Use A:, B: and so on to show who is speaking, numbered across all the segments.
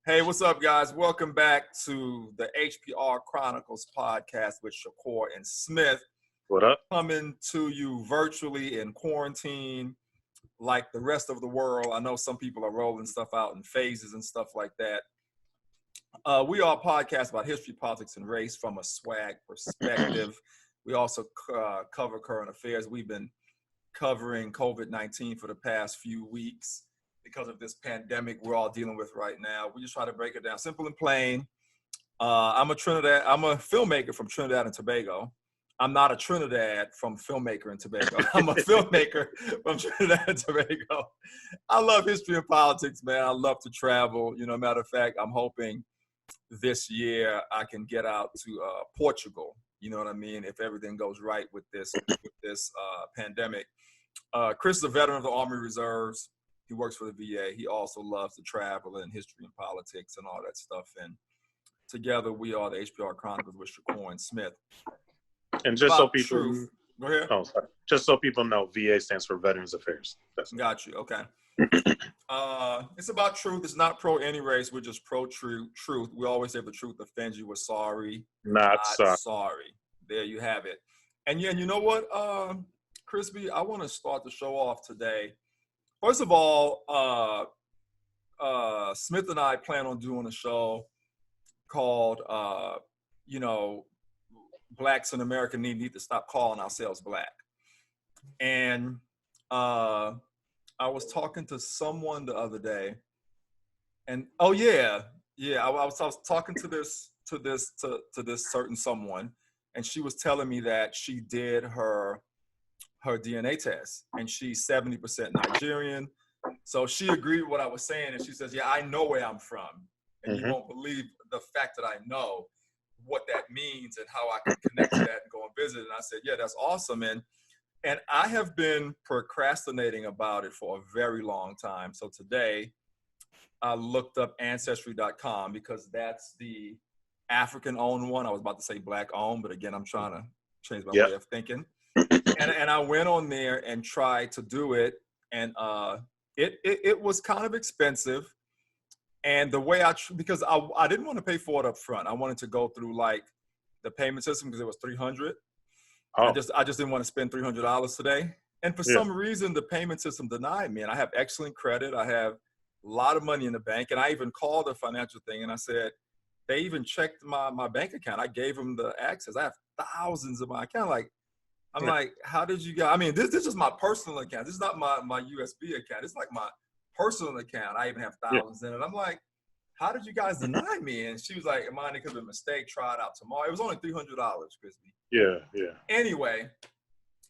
A: Hey, what's up, guys? Welcome back to the HPR Chronicles Podcast with Shakur and Smith.
B: What up?
A: Coming to you virtually in quarantine like the rest of the world. I know some people are rolling stuff out in phases and stuff like that. We are a podcast about history, politics, and race from a swag perspective. We also cover current affairs. We've been covering COVID-19 for the past few weeks because of this pandemic we're all dealing with right now. We just try to break it down simple and plain. I'm a filmmaker from Trinidad and Tobago. I'm not a Trinidad from filmmaker in Tobago. I'm a filmmaker from Trinidad and Tobago. I love history and politics, man. I love to travel. You know, matter of fact, I'm hoping this year I can get out to Portugal. You know what I mean? If everything goes right with this pandemic. Chris is a veteran of the Army Reserves. He works for the VA. He also loves to travel and history and politics and all that stuff. And together we are the HPR Chronicles with Shakur and Smith.
B: And just so people,
A: go ahead.
B: Oh, sorry. Just so people know, VA stands for Veterans Affairs.
A: Got you. Okay. It's about truth. It's not pro any race. We're just pro truth. We always say if the truth offends you, we're sorry.
B: Not
A: sorry. There you have it. And yeah, you know what, Crispy, I want to start the show off today. First of all, Smith and I plan on doing a show called, Blacks in America need to stop calling ourselves Black. And I was talking to someone the other day, and I was talking to this certain someone, and she was telling me that she did her DNA test, and she's 70% Nigerian. So she agreed with what I was saying, and she says, yeah, I know where I'm from. And you won't believe the fact that I know what that means and how I can connect to that and go and visit. And I said, yeah, that's awesome. And I have been procrastinating about it for a very long time. So today I looked up Ancestry.com because that's the African-owned one. I was about to say Black-owned, but again, I'm trying to change my way of thinking. And I went on there and tried to do it, and it was kind of expensive. And the way because I didn't want to pay for it up front. I wanted to go through like the payment system because it was $300. I just didn't want to spend $300 today. And for some reason, the payment system denied me. And I have excellent credit. I have a lot of money in the bank. And I even called the financial thing and I said, they even checked my bank account. I gave them the access. I have thousands of my account. I'm like, how did you guys? I mean, this is my personal account. This is not my USB account. It's like my personal account. I even have thousands in it. I'm like, how did you guys deny me? And she was like, Imani, it could be a mistake. Try it out tomorrow. It was only $300, Crispy.
B: Yeah.
A: Anyway,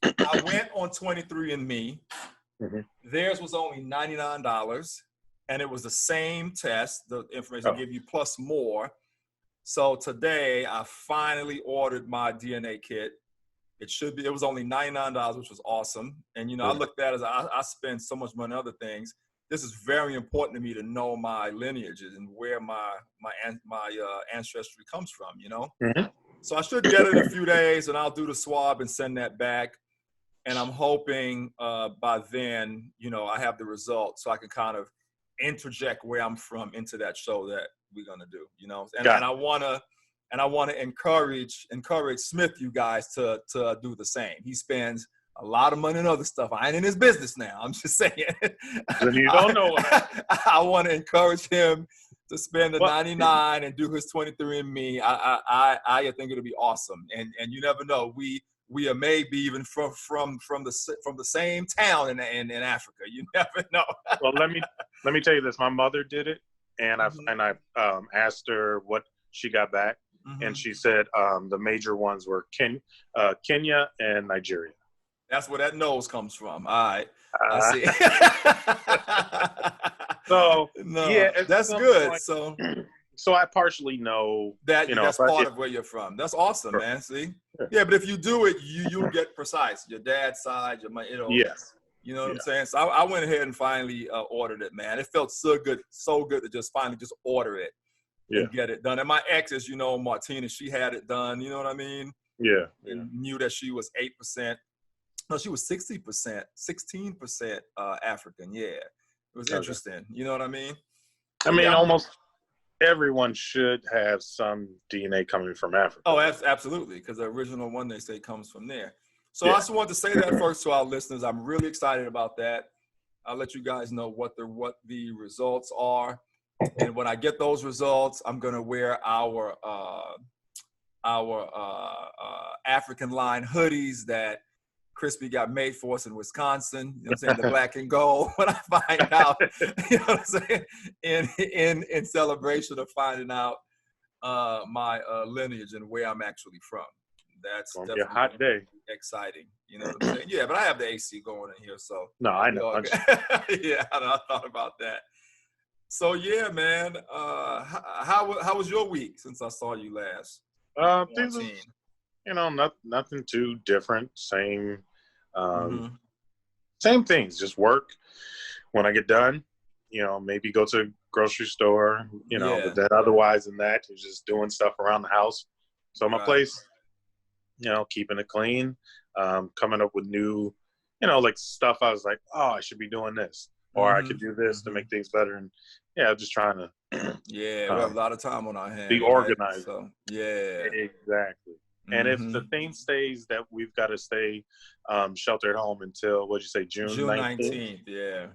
A: I went on 23andMe. Theirs was only $99, and it was the same test. The information they give you plus more. So today, I finally ordered my DNA kit. It was only $99, which was awesome. And, I looked at it as I spend so much money on other things. This is very important to me to know my lineages and where my ancestry comes from, So I should get it in a few days, and I'll do the swab and send that back. And I'm hoping by then, I have the results so I can kind of interject where I'm from into that show that we're going to do, And I want to encourage Smith, you guys, to do the same. He spends a lot of money on other stuff. I ain't in his business now. I'm just saying.
B: Then you don't know what
A: I want to encourage him to spend the $99 and do his 23andMe. I think it'll be awesome. And you never know. We are maybe even from the same town in Africa. You never know.
B: Well, let me tell you this. My mother did it, and I asked her what she got back, and she said the major ones were Kenya and Nigeria.
A: That's where that nose comes from. All right. I see.
B: So,
A: that's good.
B: Point, so I partially know
A: that that's part of where you're from. That's awesome, man. See? Yeah, but if you do it, you'll get precise. Your dad's side,
B: yes.
A: You know what I'm saying? So I went ahead and finally ordered it, man. It felt so good to just finally just order it and get it done. And my ex, as you know, Martina, she had it done. You know what I mean?
B: Yeah.
A: And knew that she was 8%. No, she was 16% African. Yeah. It was interesting. You know what I mean?
B: I mean, almost everyone should have some DNA coming from Africa.
A: Oh, absolutely, because the original one, they say, comes from there. So
B: Yeah.
A: I just want to say that first to our listeners. I'm really excited about that. I'll let you guys know what the results are. And when I get those results, I'm going to wear our African line hoodies that Crispy got made for us in Wisconsin. You know what I'm saying? The black and gold. When I find out, you know what I'm saying? In celebration of finding out my lineage and where I'm actually from. That's
B: gonna be a hot day.
A: Exciting. You know what I'm saying? Yeah, but I have the AC going in here, so.
B: No, I know.
A: Yeah, I thought about that. So yeah, man. How was your week since I saw you last?
B: Things was, nothing too different. Same things. Just work. When I get done, maybe go to the grocery store. But then otherwise than that, you're just doing stuff around the house. So my place, keeping it clean. Coming up with new, like stuff. I was like, oh, I should be doing this, or I could do this to make things better. And just trying to.
A: We have a lot of time on our hands.
B: Be organized.
A: Right? So,
B: exactly. And if the thing stays that we've got to stay sheltered at home until, what'd you say, June 19th?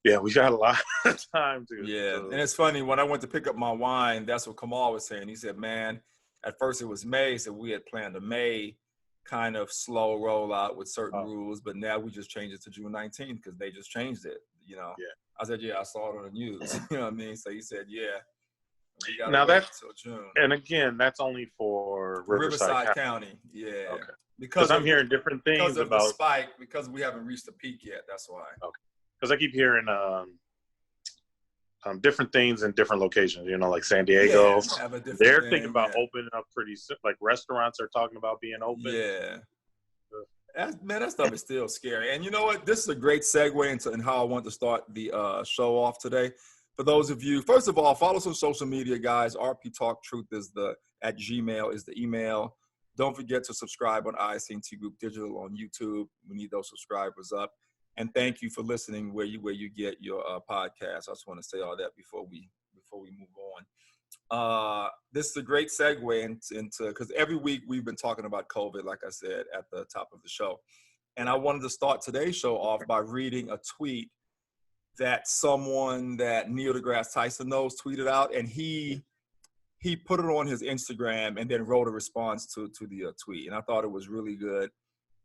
B: Yeah, we got a lot of time to.
A: Yeah, and it's funny, when I went to pick up my wine, that's what Kamal was saying. He said, man, at first it was May, so we had planned a May kind of slow rollout with certain rules, but now we just changed it to June 19th because they just changed it, Yeah. I said, I saw it on the news. You know what I mean? So he said, we got to wait until June.
B: And again, that's only for Riverside
A: County. Yeah.
B: Okay. Because I'm hearing different things
A: because of
B: about
A: the spike, because we haven't reached the peak yet. That's why.
B: Okay. Because I keep hearing different things in different locations. Like San Diego, they're thinking about opening up pretty soon. Like restaurants are talking about being open.
A: Yeah. That stuff is still scary. And you know what? This is a great segue into how I want to start the show off today. For those of you, first of all, follow us on social media, guys. RP Talk Truth is at Gmail is the email. Don't forget to subscribe on ISNT Group Digital on YouTube. We need those subscribers up. And thank you for listening where you get your podcast. I just want to say all that before we move on. This is a great segue into because every week we've been talking about COVID, like I said at the top of the show. And I wanted to start today's show off by reading a tweet that someone that Neil deGrasse Tyson knows tweeted out, and he put it on his Instagram and then wrote a response to the tweet. And I thought it was really good.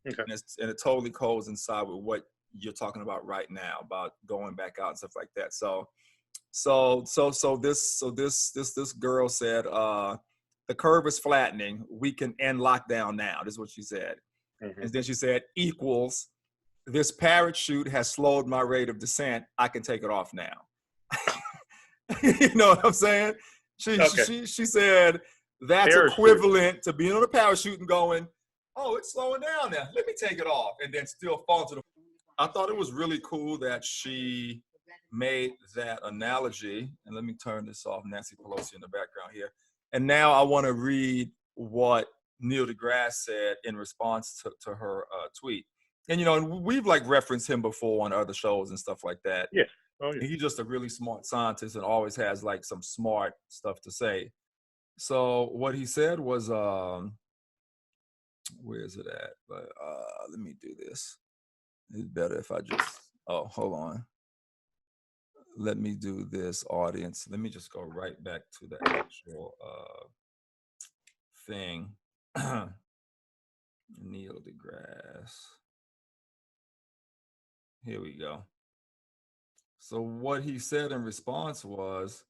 A: Okay. And it totally coincides with what you're talking about right now about going back out and stuff like that. So this girl said, the curve is flattening. We can end lockdown now. This is what she said. Mm-hmm. And then she said, equals, this parachute has slowed my rate of descent. I can take it off now. You know what I'm saying? She said that's equivalent to being on a parachute and going, oh, it's slowing down now. Let me take it off. And then still fall to the floor. I thought it was really cool that she made that analogy. And let me turn this off. Nancy Pelosi in the background here. And now I want to read what Neil deGrasse said in response to her tweet. And, and we've referenced him before on other shows and stuff like that.
B: Yeah. Oh, yeah.
A: He's just a really smart scientist and always has some smart stuff to say. So what he said was, where is it at? But let me do this. It's better if I just, hold on. Let me do this, audience. Let me just go right back to the actual thing. Neil deGrasse. Here we go. So what he said in response was,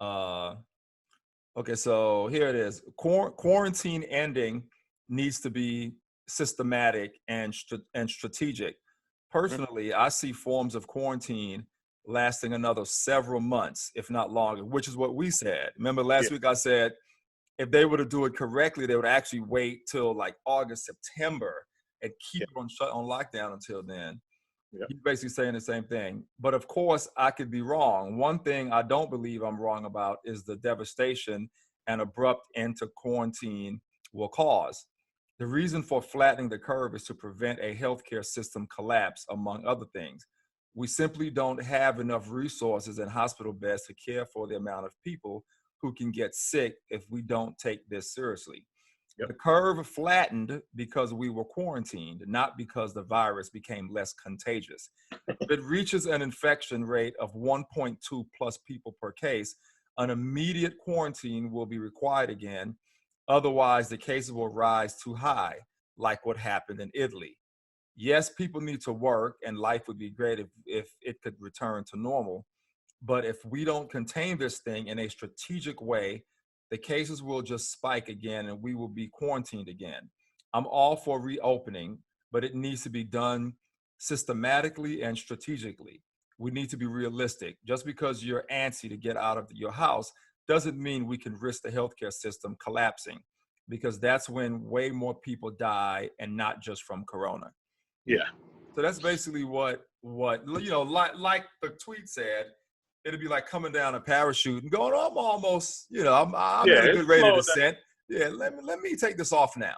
A: okay, so here it is. Quarantine ending needs to be systematic and strategic. Personally, I see forms of quarantine lasting another several months, if not longer, which is what we said. Remember last week I said, if they were to do it correctly, they would actually wait till August, September and keep it on lockdown until then. Yep. He's basically saying the same thing. But of course, I could be wrong. One thing I don't believe I'm wrong about is the devastation an abrupt end to quarantine will cause. The reason for flattening the curve is to prevent a healthcare system collapse, among other things. We simply don't have enough resources and hospital beds to care for the amount of people who can get sick if we don't take this seriously.
B: Yep.
A: The curve flattened because we were quarantined, not because the virus became less contagious. If it reaches an infection rate of 1.2 plus people per case, an immediate quarantine will be required again. Otherwise, the cases will rise too high, like what happened in Italy. Yes, people need to work, and life would be great if it could return to normal. But if we don't contain this thing in a strategic way, the cases will just spike again and we will be quarantined again. I'm all for reopening, but it needs to be done systematically and strategically. We need to be realistic. Just because you're antsy to get out of your house doesn't mean we can risk the healthcare system collapsing, because that's when way more people die, and not just from corona.
B: Yeah.
A: So that's basically what like the tweet said. It'd be like coming down a parachute and going, I'm almost, I'm
B: Yeah,
A: at a
B: it's
A: good rate of
B: slow down.
A: descent. Yeah, let me take this off now.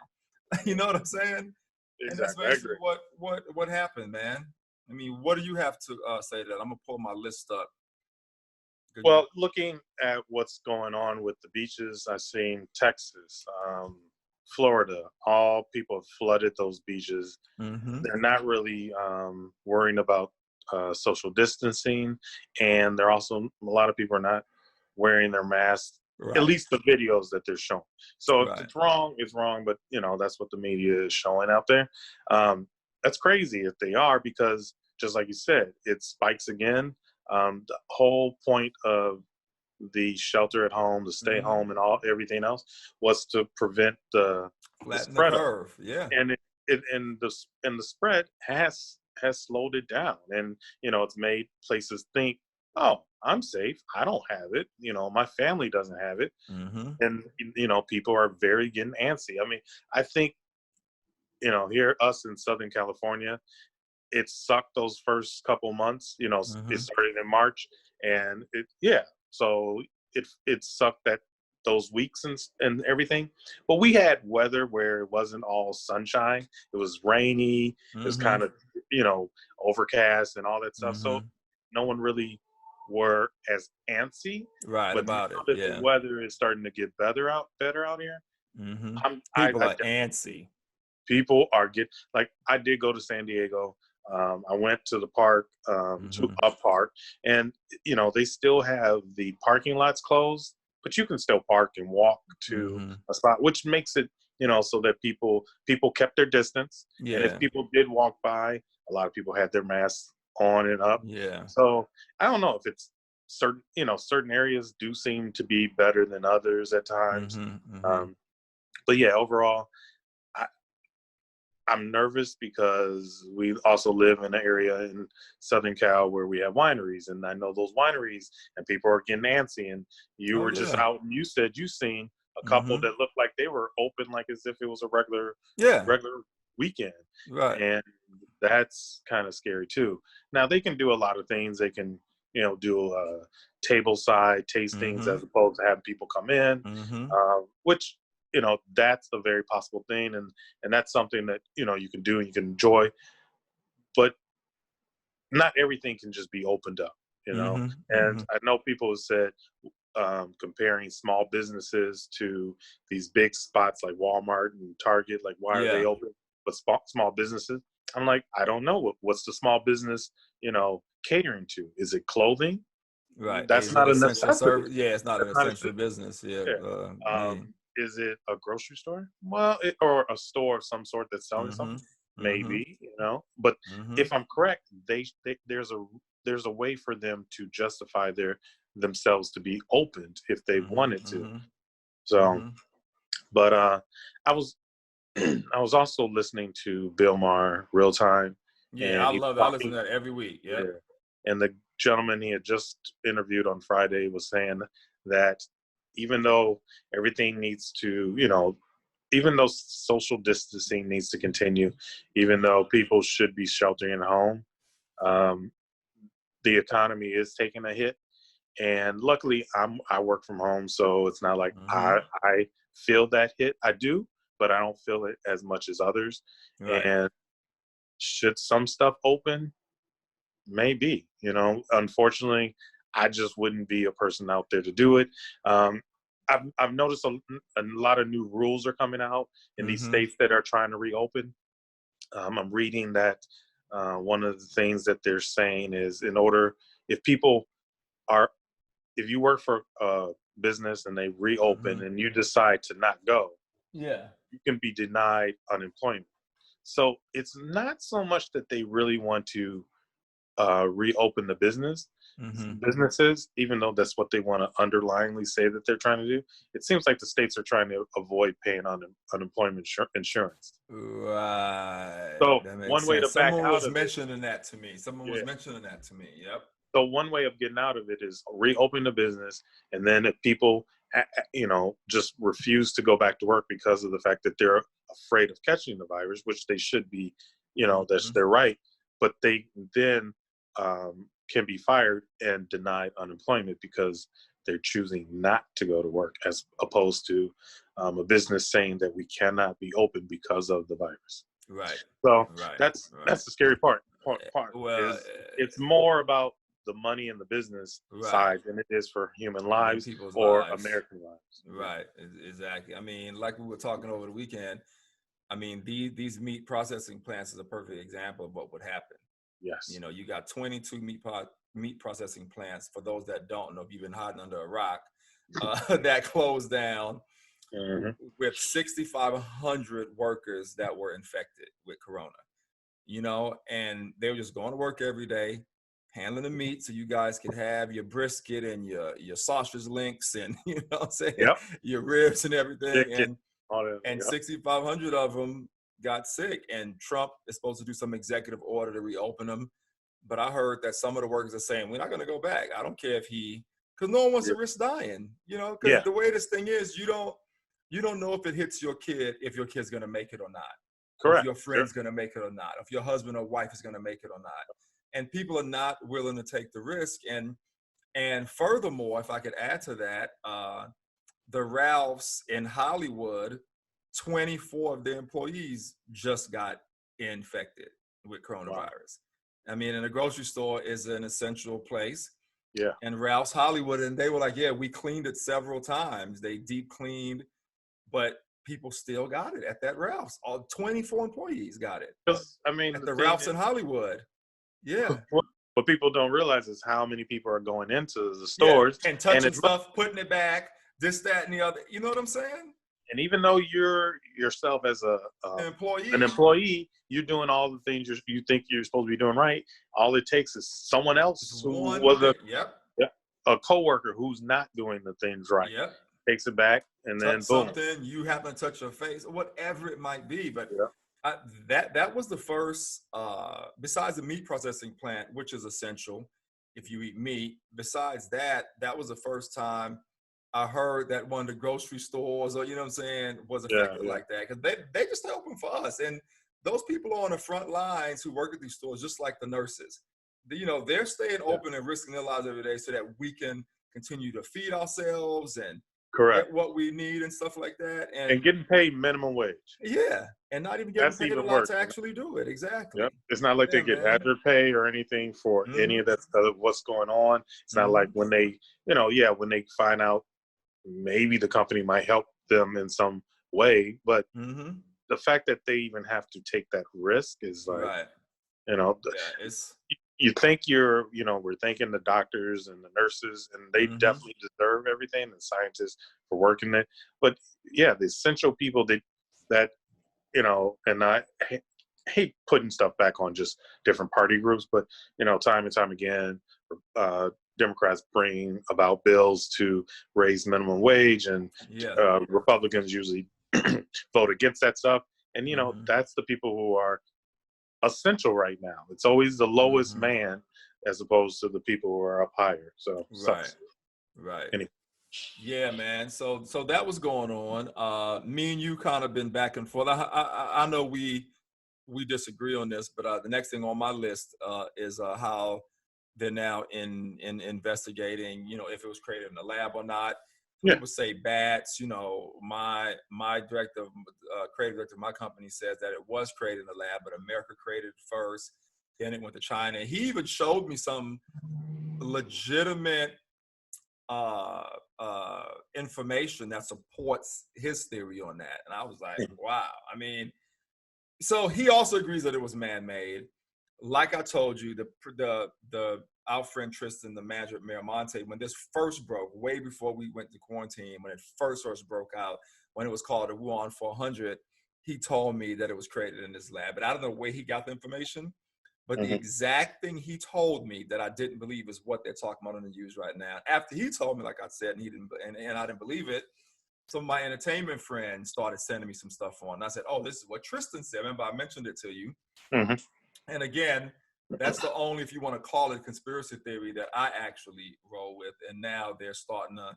A: You know what I'm saying?
B: Exactly.
A: And that's basically what happened, man. I mean, what do you have to say to that? I'm gonna pull my list up.
B: Well, looking at what's going on with the beaches, I've seen Texas, Florida, all people have flooded those beaches.
A: Mm-hmm.
B: They're not really worrying about social distancing, and they're also, a lot of people are not wearing their masks,
A: Right.
B: at least the videos that they're showing. So
A: Right.
B: if it's wrong, but that's what the media is showing out there. That's crazy if they are, because just like you said, it spikes again. The whole point of the shelter at home, the stay home, and everything else was to prevent the spread
A: the curve. Yeah.
B: And the spread has slowed it down, and it's made places think, oh, I'm safe, I don't have it, my family doesn't have it.
A: Mm-hmm.
B: And people are very getting antsy. I mean, I think here, us in Southern California, it sucked those first couple months. It started in March, and so it sucked that those weeks and everything. But we had weather where it wasn't all sunshine. It was rainy. It was kind of overcast and all that stuff. So no one really were as antsy. But
A: about
B: now
A: it.
B: that
A: Yeah.
B: the weather is starting to get better out here.
A: People are antsy.
B: People are like, I did go to San Diego. I went to the park, to a park, and they still have the parking lots closed, but you can still park and walk to a spot, which makes it so that people kept their distance.
A: Yeah.
B: And if people did walk by, a lot of people had their masks on and up.
A: Yeah.
B: So I don't know if it's certain areas do seem to be better than others at times. But yeah, overall, I'm nervous because we also live in an area in Southern Cal where we have wineries, and I know those wineries and people are getting antsy. And you were just out, and you said you seen a couple that looked like they were open, like as if it was a regular weekend.
A: Right.
B: And that's kind of scary too. Now they can do a lot of things. They can, do table side tastings as opposed to having people come in, which, that's a very possible thing. And that's something that, you can do and you can enjoy, but not everything can just be opened up, And I know people have said, comparing small businesses to these big spots like Walmart and Target, like, why are they open, but small businesses? I'm like, I don't know. What's the small business, catering to? Is it clothing?
A: Right.
B: That's not an essential.
A: Yeah, it's not an essential business. Yeah.
B: Is it a grocery store? Well, or a store of some sort that's selling something? Maybe, But if I'm correct, there's a way for them to justify themselves to be opened if they wanted to. So, but I was also listening to Bill Maher real time.
A: Yeah, I love that. I listen to that every week. Yeah.
B: And the gentleman he had just interviewed on Friday was saying that even though everything needs to, even though social distancing needs to continue, even though people should be sheltering at home, the economy is taking a hit. And luckily, I work from home, so it's not like I feel that hit. I do, but I don't feel it as much as others. Right. And should some stuff open? Maybe, unfortunately, I just wouldn't be a person out there to do it. I've noticed a lot of new rules are coming out in these states that are trying to reopen. I'm reading that one of the things that they're saying is if people are, if you work for a business and they reopen and you decide to not go,
A: yeah,
B: you can be denied unemployment. So it's not so much that they really want to reopen the businesses, even though that's what they want to underlyingly say that they're trying to do. It seems like the states are trying to avoid paying on unemployment insurance.
A: Right.
B: So
A: That makes
B: one way to
A: sense.
B: back
A: Someone
B: out
A: was
B: of it,
A: mentioning that to me. Yep.
B: so one way of getting out of it is reopen the business, and then if people, just refuse to go back to work because of the fact that they're afraid of catching the virus, which they should be, that's their right, but they then can be fired and denied unemployment because they're choosing not to go to work, as opposed to a business saying that we cannot be open because of the virus.
A: Right.
B: So
A: Right.
B: that's the scary part.
A: Well,
B: Is it's more about the money and the business side than it is for human lives
A: people's
B: or
A: lives.
B: American lives.
A: Right. Exactly. I mean, like we were talking over the weekend, I mean, these meat processing plants is a perfect example of what would happen.
B: Yes.
A: You got 22 meat processing plants. For those that don't know, if you've been hiding under a rock, that closed down with 6,500 workers that were infected with corona. And they were just going to work every day, handling the meat so you guys could have your brisket and your sausage links and what I'm saying, your ribs and everything. And 6,500 of them got sick, and Trump is supposed to do some executive order to reopen them. But I heard that some of the workers are saying, we're not going to go back. I don't care because no one wants to risk dying, because the way this thing is, you don't know if it hits your kid, if your kid's going to make it or not.
B: Correct.
A: If your friend's going to make it or not, if your husband or wife is going to make it or not. And people are not willing to take the risk. And furthermore, if I could add to that, the Ralphs in Hollywood, 24 of their employees just got infected with coronavirus. Wow. I mean, and a grocery store is an essential place.
B: Yeah.
A: And Ralph's Hollywood, and they were like, yeah, we cleaned it several times. They deep cleaned, but people still got it at that Ralph's. All 24 employees got it.
B: I mean,
A: at the Ralph's in Hollywood. Yeah.
B: What people don't realize is how many people are going into the stores
A: and touching stuff, putting it back, this, that, and the other. You know what I'm saying?
B: And even though you're yourself as an employee, you're doing all the things you think you're supposed to be doing right. All it takes is someone else who was a coworker who's not doing the things right.
A: Yep.
B: Takes it back, and then boom.
A: Something, you happen to touch your face, whatever it might be. But that was the first, besides the meat processing plant, which is essential if you eat meat. Besides that was the first time I heard that one of the grocery stores, or was affected like that, because they just stay open for us. And those people are on the front lines who work at these stores, just like the nurses. They're staying open and risking their lives every day so that we can continue to feed ourselves and get what we need and stuff like that.
B: And getting paid minimum wage.
A: Yeah, and not even getting paid a lot to actually do it. Exactly.
B: Yep. It's not like they get hazard pay or anything for any of that stuff, what's going on. It's not like when they, when they find out maybe the company might help them in some way, but the fact that they even have to take that risk is like, you think we're thanking the doctors and the nurses, and they definitely deserve everything, and scientists for working there. But the essential people that and I hate putting stuff back on just different party groups, but time and time again, Democrats bring about bills to raise minimum wage, and Republicans usually vote against that stuff. And that's the people who are essential right now. It's always the lowest man as opposed to the people who are up higher. So
A: right.
B: Anyway.
A: Yeah, man. So that was going on. Me and you kind of been back and forth. I know we disagree on this, but the next thing on my list is how they're now in investigating, if it was created in the lab or not. People say bats. My creative director of my company says that it was created in the lab, but America created it first. Then it went to China. He even showed me some legitimate information that supports his theory on that. And I was like, wow. I mean, so he also agrees that it was man-made. Like I told you, our friend Tristan, the manager at Miramonte, when this first broke, way before we went to quarantine, when it first broke out, when it was called the Wuhan 400, he told me that it was created in this lab. But I don't know where he got the information, but the exact thing he told me that I didn't believe is what they're talking about on the news right now. After he told me, like I said, and he didn't, and I didn't believe it, some of my entertainment friends started sending me some stuff on. And I said, oh, this is what Tristan said. Remember, I mentioned it to you. And again, that's the only, if you want to call it conspiracy theory, that I actually roll with. And now they're starting to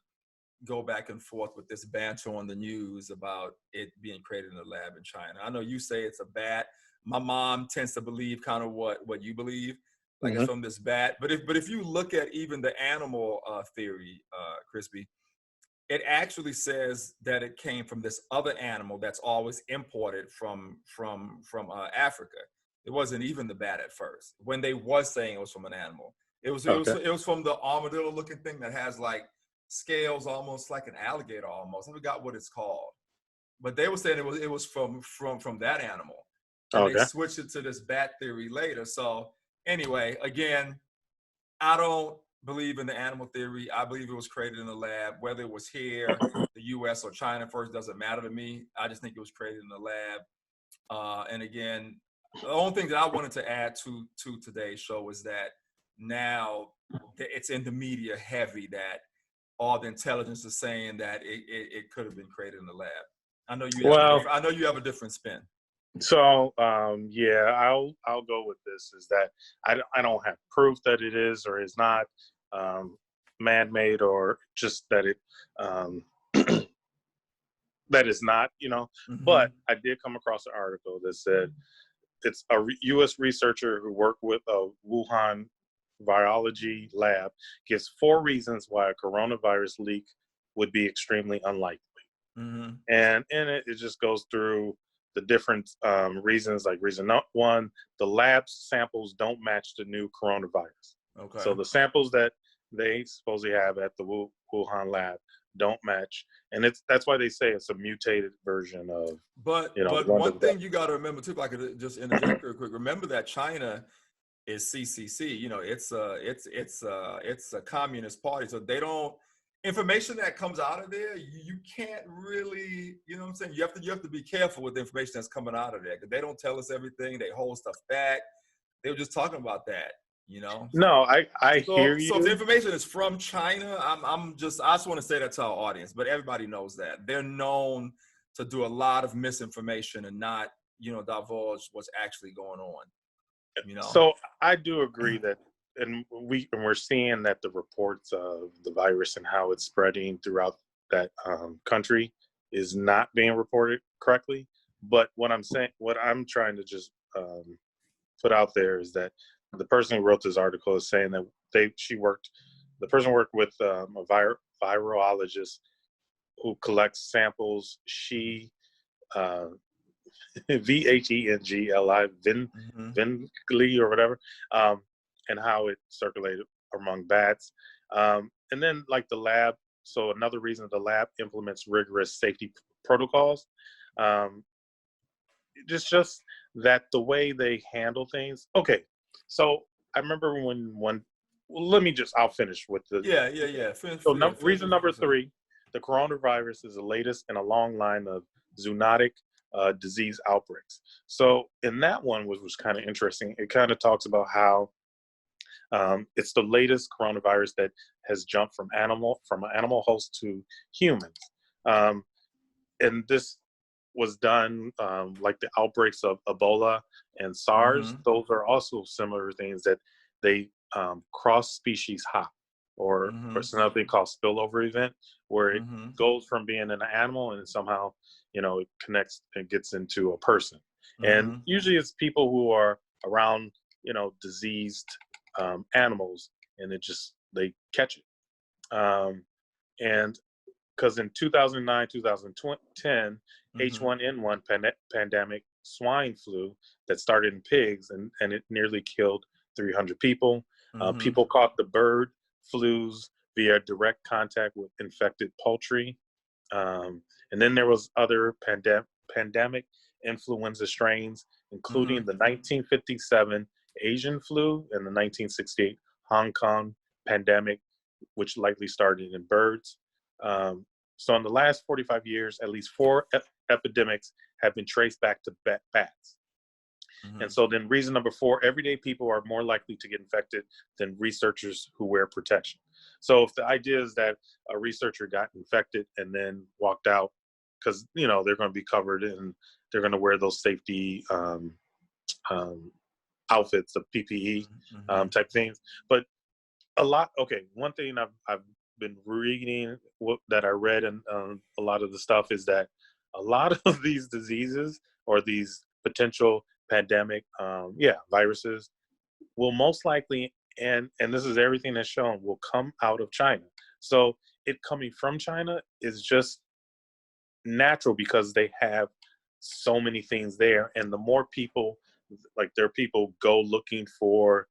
A: go back and forth with this banter on the news about it being created in a lab in China. I know you say it's a bat. My mom tends to believe kind of what you believe, like it's from this bat. But if you look at even the animal theory, Crispy, it actually says that it came from this other animal that's always imported from Africa. It wasn't even the bat at first. When they was saying it was from an animal, it was from the armadillo-looking thing that has like scales, almost like an alligator. Almost, I forgot what it's called, but they were saying it was from that animal. And they switched it to this bat theory later. So anyway, again, I don't believe in the animal theory. I believe it was created in a lab. Whether it was here, the U.S. or China first, doesn't matter to me. I just think it was created in a lab. And again, the only thing that I wanted to add to today's show is that now it's in the media heavy that all the intelligence is saying that it could have been created in the lab. I know you have a different spin.
B: So yeah, I'll go with this. Is that I don't have proof that it is or is not man-made, or just that it that is not, But I did come across an article that said it's a U.S. researcher who worked with a Wuhan virology lab gives 4 reasons why a coronavirus leak would be extremely unlikely. And in it just goes through the different reasons. Like reason 1, the lab samples don't match the new coronavirus. Okay. So the samples that they supposedly have at the Wuhan lab don't match, and that's why they say it's a mutated version of.
A: But one thing you got to remember too, if I could just interject real quick. Remember that China is CCC. It's a communist party, so they don't. Information that comes out of there, you can't really, what I'm saying? You have to be careful with the information that's coming out of there, because they don't tell us everything. They hold stuff back. They were just talking about that,
B: No, I hear you.
A: So if the information is from China, I just want to say that to our audience, but everybody knows that. They're known to do a lot of misinformation and not, divulge what's actually going on,
B: So I do agree that, and we're seeing that the reports of the virus and how it's spreading throughout that country is not being reported correctly. But what I'm trying to just put out there is that the person who wrote this article is saying that the person worked with a virologist who collects samples. She VHENGLI Vengli or whatever, and how it circulated among bats. And then like the lab, so another reason the lab implements rigorous safety protocols. Just that the way they handle things. Okay, so I remember I'll finish with the.
A: Yeah.
B: Reason number 3, the coronavirus is the latest in a long line of zoonotic disease outbreaks. So in that one, which was kind of interesting, it kind of talks about how it's the latest coronavirus that has jumped from an animal host to humans. And this was done like the outbreaks of Ebola and SARS. Those are also similar things that they cross-species hop, or something called spillover event, where it goes from being an animal and somehow, it connects and gets into a person. And usually it's people who are around, diseased animals, and they catch it. And because in 2009, 2010, H1N1 pandemic swine flu that started in pigs, and it nearly killed 300 people. People caught the bird flus via direct contact with infected poultry. And then there was other pandemic influenza strains, including the 1957 Asian flu and the 1968 Hong Kong pandemic, which likely started in birds. So in the last 45 years, at least 4 epidemics have been traced back to bats. And so then reason number 4, everyday people are more likely to get infected than researchers who wear protection. So if the idea is that a researcher got infected and then walked out, because, you know, they're going to be covered and they're going to wear those safety outfits, the PPE type things. But one thing I've been reading that I read and a lot of the stuff is that a lot of these diseases or these potential pandemic viruses will most likely, and this is everything that's shown, will come out of China. So it coming from China is just natural because they have so many things there, and the more people, like their people, go looking for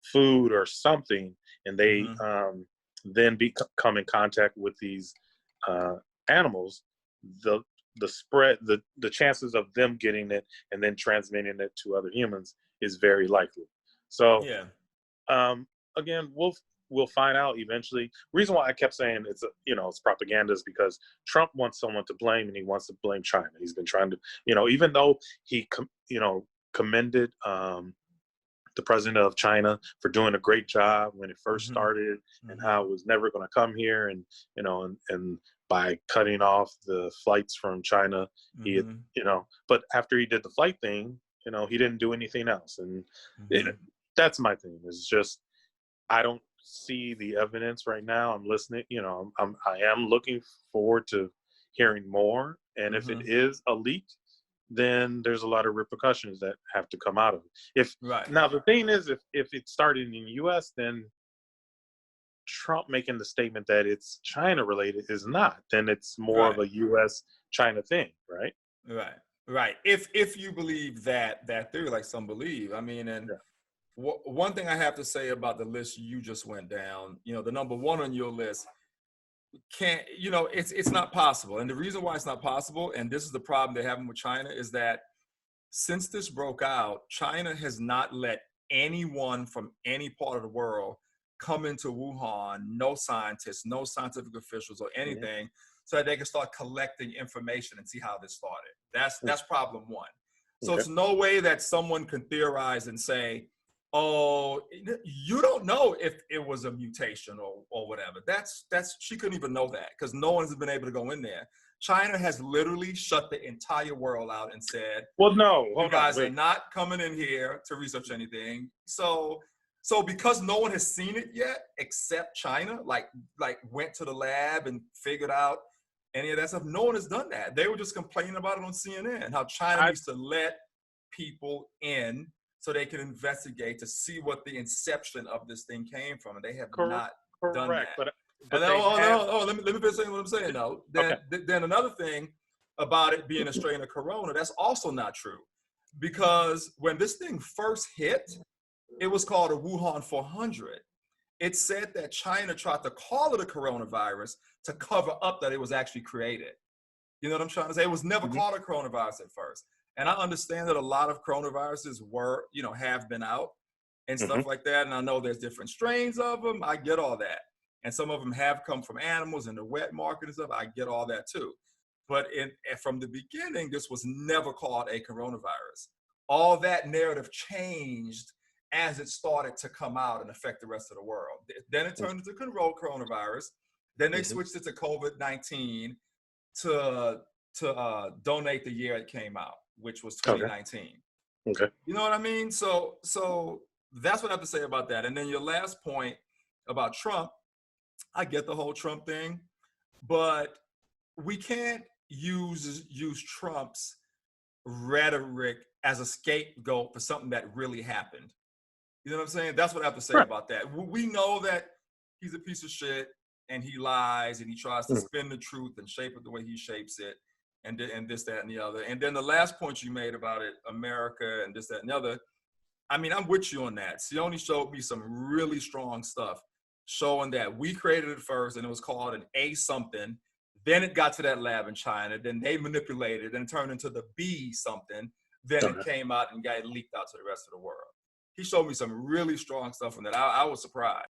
B: food or something, and they then come in contact with these animals, the spread, the chances of them getting it and then transmitting it to other humans is very likely. So again, we'll find out eventually. Reason why I kept saying it's propaganda is because Trump wants someone to blame, and he wants to blame China. He's been trying to, even though he commended the president of China for doing a great job when it first started, and how it was never going to come here, and and by cutting off the flights from China, he had, but after he did the flight thing, he didn't do anything else. And that's my thing. It's just, I don't see the evidence right now. I'm listening, I am looking forward to hearing more. And if it is a leak, then there's a lot of repercussions that have to come out of it. Now the thing is, if it started in the US, then Trump making the statement that it's China related is not, then it's more of a US China thing, right?
A: Right. If you believe that theory, like some believe, I mean, and one thing I have to say about the list you just went down, the number 1 on your list it's not possible. And the reason why it's not possible, and this is the problem they're having with China, is that since this broke out, China has not let anyone from any part of the world come into Wuhan, no scientists, no scientific officials or anything, so that they can start collecting information and see how this started. That's problem 1. So it's no way that someone can theorize and say, oh, you don't know if it was a mutation or whatever. She couldn't even know that because no one's been able to go in there. China has literally shut the entire world out and said,
B: well, no,
A: you guys are not coming in here to research anything. So because no one has seen it yet, except China, like went to the lab and figured out any of that stuff, no one has done that. They were just complaining about it on CNN, how China needs to let people in so they can investigate to see what the inception of this thing came from, and they have not done that. But let me finish saying what I'm saying though. Then another thing about it being a strain of corona, that's also not true, because when this thing first hit, it was called a Wuhan 400. It said that China tried to call it a coronavirus to cover up that it was actually created. You know what I'm trying to say? It was never called a coronavirus at first. And I understand that a lot of coronaviruses have been out and stuff like that. And I know there's different strains of them. I get all that. And some of them have come from animals in the wet market and stuff. I get all that too. But from the beginning, this was never called a coronavirus. All that narrative changed as it started to come out and affect the rest of the world. Then it turned into coronavirus. Then they switched it to COVID-19 to donate the year it came out, which was 2019.
B: Okay.
A: You know what I mean? So that's what I have to say about that. And then your last point about Trump, I get the whole Trump thing, but we can't use Trump's rhetoric as a scapegoat for something that really happened. You know what I'm saying? That's what I have to say about that. We know that he's a piece of shit and he lies and he tries to spin the truth and shape it the way he shapes it. and this, that, and the other. And then the last point you made about it, America and this, that, and the other, I mean, I'm with you on that. Sione showed me some really strong stuff, showing that we created it first, and it was called an A something. Then it got to that lab in China. Then they manipulated and turned into the B something. Then it came out and got leaked out to the rest of the world. He showed me some really strong stuff on that. I was surprised.